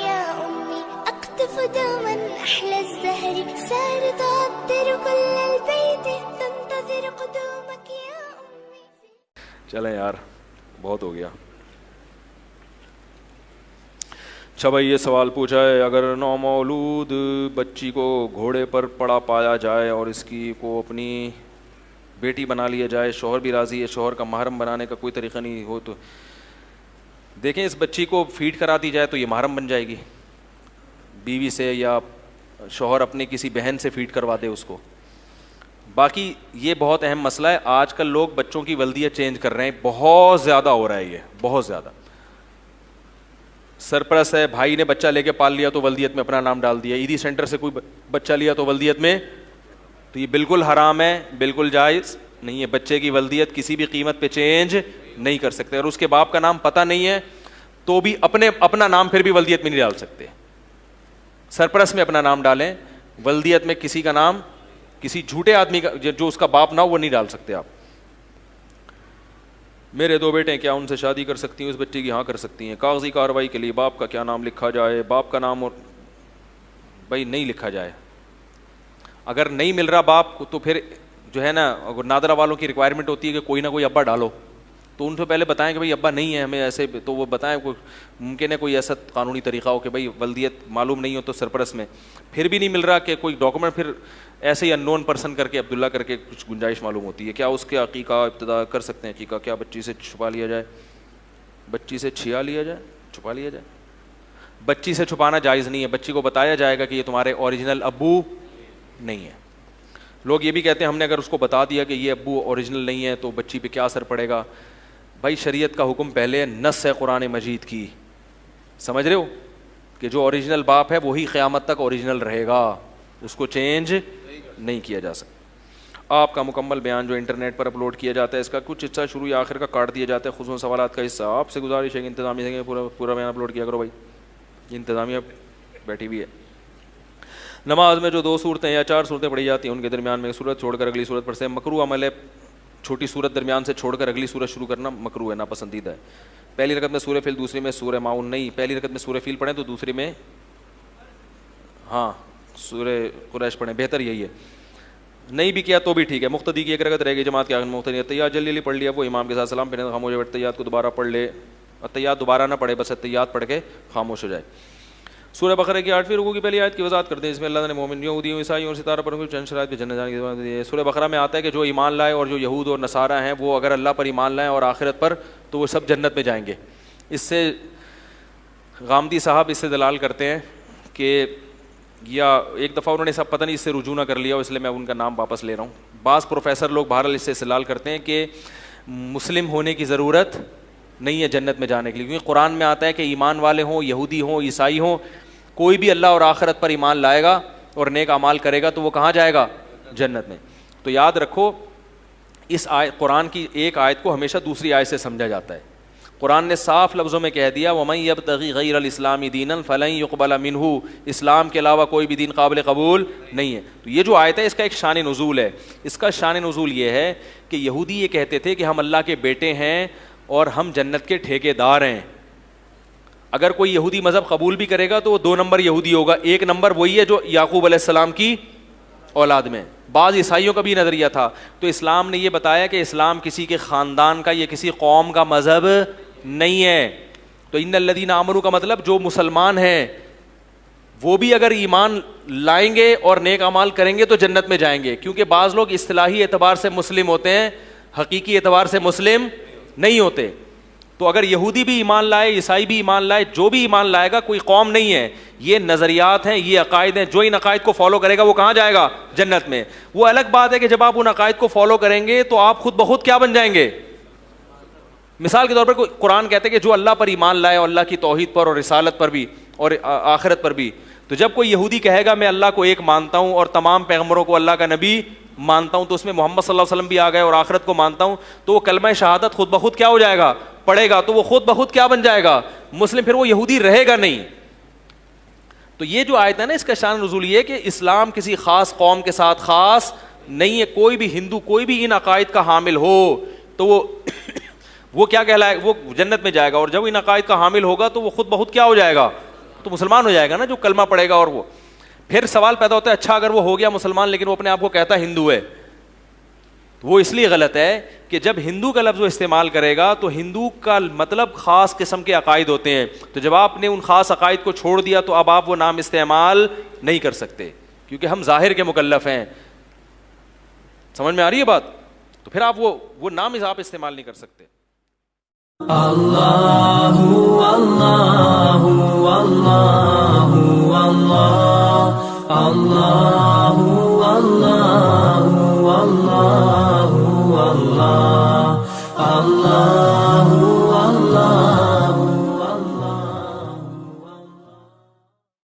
يا أمي أقطف دوما أحلى الزهر سار تعطر كل البيت تنتظر قدومك يا أمي. چلیں یار بہت ہو گیا. اچھا بھائی یہ سوال پوچھا ہے, اگر نومولود بچی کو گھوڑے پر پڑا پایا جائے اور اس کی کو اپنی بیٹی بنا لیا جائے, شوہر بھی راضی ہے, شوہر کا محرم بنانے کا کوئی طریقہ نہیں ہو, تو دیکھیں اس بچی کو فیڈ کرا دی جائے تو یہ محرم بن جائے گی بیوی سے, یا شوہر اپنی کسی بہن سے فیڈ کروا دے اس کو. باقی یہ بہت اہم مسئلہ ہے, آج کل لوگ بچوں کی ولدیت چینج کر رہے ہیں, بہت زیادہ ہو رہا ہے یہ, بہت زیادہ. سرپرست ہے, بھائی نے بچہ لے کے پال لیا تو ولدیت میں اپنا نام ڈال دیا, عیدی سینٹر سے کوئی بچہ لیا تو ولدیت میں, تو یہ بالکل حرام ہے, بالکل جائز نہیں ہے. بچے کی ولدیت کسی بھی قیمت پہ چینج نہیں کر سکتے, اور اس کے باپ کا نام پتہ نہیں ہے تو بھی اپنا نام پھر بھی ولدیت میں نہیں ڈال سکتے. سرپرست میں اپنا نام ڈالیں, ولدیت میں کسی کا نام, کسی جھوٹے آدمی کا جو اس کا باپ نہ ہو وہ نہیں ڈال سکتے آپ. میرے 2 بیٹے ہیں, کیا ان سے شادی کر سکتی ہیں اس بچی کی؟ ہاں کر سکتی ہیں. کاغذی کارروائی کے لیے باپ کا کیا نام لکھا جائے؟ باپ کا نام اور بھائی نہیں لکھا جائے. اگر نہیں مل رہا باپ کو تو پھر جو ہے نا, نادرا والوں کی ریکوائرمنٹ ہوتی ہے کہ کوئی نہ کوئی ابا ڈالو, تو ان سے پہلے بتائیں کہ بھائی ابا نہیں ہے ہمیں ایسے, تو وہ بتائیں کوئی ممکن ہے کوئی ایسا قانونی طریقہ ہو کہ بھائی ولدیت معلوم نہیں ہو تو سرپرست میں, پھر بھی نہیں مل رہا کہ کوئی ڈاکومنٹ, پھر ایسے ہی ان نون پرسن کر کے عبداللہ کر کے کچھ گنجائش معلوم ہوتی ہے. کیا اس کے عقیقہ ابتدا کر سکتے ہیں؟ عقیقہ کیا بچی سے چھپا لیا جائے؟ بچی سے چھیا لیا جائے, چھپا لیا جائے؟ بچی سے چھپانا جائز نہیں ہے. بچی کو بتایا جائے گا کہ یہ تمہارے اوریجنل ابو نہیں ہے. لوگ یہ بھی کہتے ہیں ہم نے اگر اس کو بتا دیا کہ یہ ابو اوریجنل نہیں ہے تو بچی پہ کیا اثر پڑے گا؟ بھائی شریعت کا حکم پہلے نص ہے قرآن مجید کی, سمجھ رہے ہو, کہ جو اوریجنل باپ ہے وہی قیامت تک اوریجنل رہے گا, اس کو چینج نہیں کیا جا سکتا. آپ کا مکمل بیان جو انٹرنیٹ پر اپلوڈ کیا جاتا ہے اس کا کچھ حصہ شروع یا آخر کا کاٹ دیا جاتا ہے, خصوصاً سوالات کا حصہ. آپ سے گزارش ہے کہ انتظامیہ سے پورا بیان اپلوڈ کیا کرو. بھائی انتظامیہ بیٹھی ہوئی ہے. نماز میں جو 2 صورتیں یا 4 صورتیں پڑھی جاتی ہیں ان کے درمیان میں صورت چھوڑ کر اگلی صورت پڑھ سے مکروہ عمل ہے. چھوٹی صورت درمیان سے چھوڑ کر اگلی صورت شروع کرنا مکروہ ہے, ناپسندیدہ ہے. پہلی رکعت میں سورہ فیل, دوسری میں سورہ معون نہیں. پہلی رکعت میں سورہ فیل پڑھیں تو دوسری میں ہاں سورہ قریش پڑھیں, بہتر یہی ہے. نہیں بھی کیا تو بھی ٹھیک ہے. مقتدی کی 1 رکعت رہے گی جماعت کے آخر میں مقتدی تیار جلدی پڑھ لیا, وہ امام کے ساتھ سلام پھرنے خاموش ہو جائے, تیات کو دوبارہ پڑھ لے, تیات دوبارہ نہ پڑھے, بس تیات پڑھ کے خاموش ہو جائے. سورہ بقرہ کی 8ویں رکوع کی پہلی آیت کی وضاحت کرتے ہیں. اس میں اللہ نے مومن یہودیوں عیسائیوں اور ستارہ پرستوں کو چند شرائط پہ جنت جانے کی بات دی ہے. سورہ بقرہ میں آتا ہے کہ جو ایمان لائے اور جو یہود اور نصارہ ہیں وہ اگر اللہ پر ایمان لائیں اور آخرت پر تو وہ سب جنت میں جائیں گے. اس سے غامدی صاحب اس سے دلال کرتے ہیں کہ یا ایک دفعہ انہوں نے سب پتہ نہیں اس سے رجوع نہ کر لیا, اس لیے میں ان کا نام واپس لے رہا ہوں. بعض پروفیسر لوگ بہرحال اس سے استدلال کرتے ہیں کہ مسلم ہونے کی ضرورت نہیں ہے جنت میں جانے کے لیے, کیونکہ قرآن میں آتا ہے کہ ایمان والے ہوں, یہودی ہوں, عیسائی ہوں, کوئی بھی اللہ اور آخرت پر ایمان لائے گا اور نیک اعمال کرے گا تو وہ کہاں جائے گا؟ جنت میں. تو یاد رکھو اس قرآن کی ایک آیت کو ہمیشہ دوسری آیت سے سمجھا جاتا ہے. قرآن نے صاف لفظوں میں کہہ دیا وَمَن يَبْتَغِ غَيْرَ الْإِسْلَامِ دِينًا فَلَن يُقْبَلَ مِنْهُ, اسلام کے علاوہ کوئی بھی دین قابل قبول نہیں ہے. تو یہ جو آیت ہے اس کا ایک شان نزول ہے. اس کا شان نزول یہ ہے کہ یہودی یہ کہتے تھے کہ ہم اللہ کے بیٹے ہیں اور ہم جنت کے ٹھیکے دار ہیں. اگر کوئی یہودی مذہب قبول بھی کرے گا تو وہ 2 نمبر یہودی ہوگا, 1 نمبر وہی ہے جو یعقوب علیہ السلام کی اولاد میں. بعض عیسائیوں کا بھی نظریہ تھا. تو اسلام نے یہ بتایا کہ اسلام کسی کے خاندان کا یا کسی قوم کا مذہب نہیں ہے. تو ان الذین آمنوا کا مطلب جو مسلمان ہیں وہ بھی اگر ایمان لائیں گے اور نیک اعمال کریں گے تو جنت میں جائیں گے. کیونکہ بعض لوگ اصطلاحی اعتبار سے مسلم ہوتے ہیں, حقیقی اعتبار سے مسلم نہیں ہوتے. تو اگر یہودی بھی ایمان لائے, عیسائی بھی ایمان لائے, جو بھی ایمان لائے گا کوئی قوم نہیں ہے. یہ نظریات ہیں, یہ عقائد ہیں, جو ان عقائد کو فالو کرے گا وہ کہاں جائے گا؟ جنت میں. وہ الگ بات ہے کہ جب آپ ان عقائد کو فالو کریں گے تو آپ خود بخود کیا بن جائیں گے؟ مثال کے طور پر قرآن کہتے ہیں کہ جو اللہ پر ایمان لائے اور اللہ کی توحید پر اور رسالت پر بھی اور آخرت پر بھی. تو جب کوئی یہودی کہے گا میں اللہ کو ایک مانتا ہوں اور تمام پیغمبروں کو اللہ کا نبی مانتا ہوں, تو اس میں محمد صلی اللہ علیہ وسلم بھی آ گئے اور آخرت کو مانتا ہوں, تو وہ کلمہ شہادت خود بخود کیا ہو جائے گا؟ پڑھے گا. تو وہ خود بخود کیا بن جائے گا؟ مسلم. پھر وہ یہودی رہے گا نہیں. تو یہ جو آیت ہے نا اس کا شان نزول یہ ہے کہ اسلام کسی خاص قوم کے ساتھ خاص نہیں ہے. کوئی بھی ہندو کوئی بھی ان عقائد کا حامل ہو تو وہ کیا کہلائے؟ وہ جنت میں جائے گا. اور جب ان عقائد کا حامل ہوگا تو وہ خود بخود کیا ہو جائے گا؟ تو مسلمان ہو جائے گا نا جو کلمہ پڑھے گا. اور وہ پھر سوال پیدا ہوتا ہے اچھا اگر وہ ہو گیا مسلمان لیکن وہ اپنے آپ کو کہتا ہندو ہے, تو وہ اس لیے غلط ہے کہ جب ہندو کا لفظ وہ استعمال کرے گا تو ہندو کا مطلب خاص قسم کے عقائد ہوتے ہیں, تو جب آپ نے ان خاص عقائد کو چھوڑ دیا تو اب آپ وہ نام استعمال نہیں کر سکتے, کیونکہ ہم ظاہر کے مکلف ہیں. سمجھ میں آ رہی ہے بات؟ تو پھر آپ وہ نام آپ استعمال نہیں کر سکتے. اللہ اللہ اللہ اللہ اللہ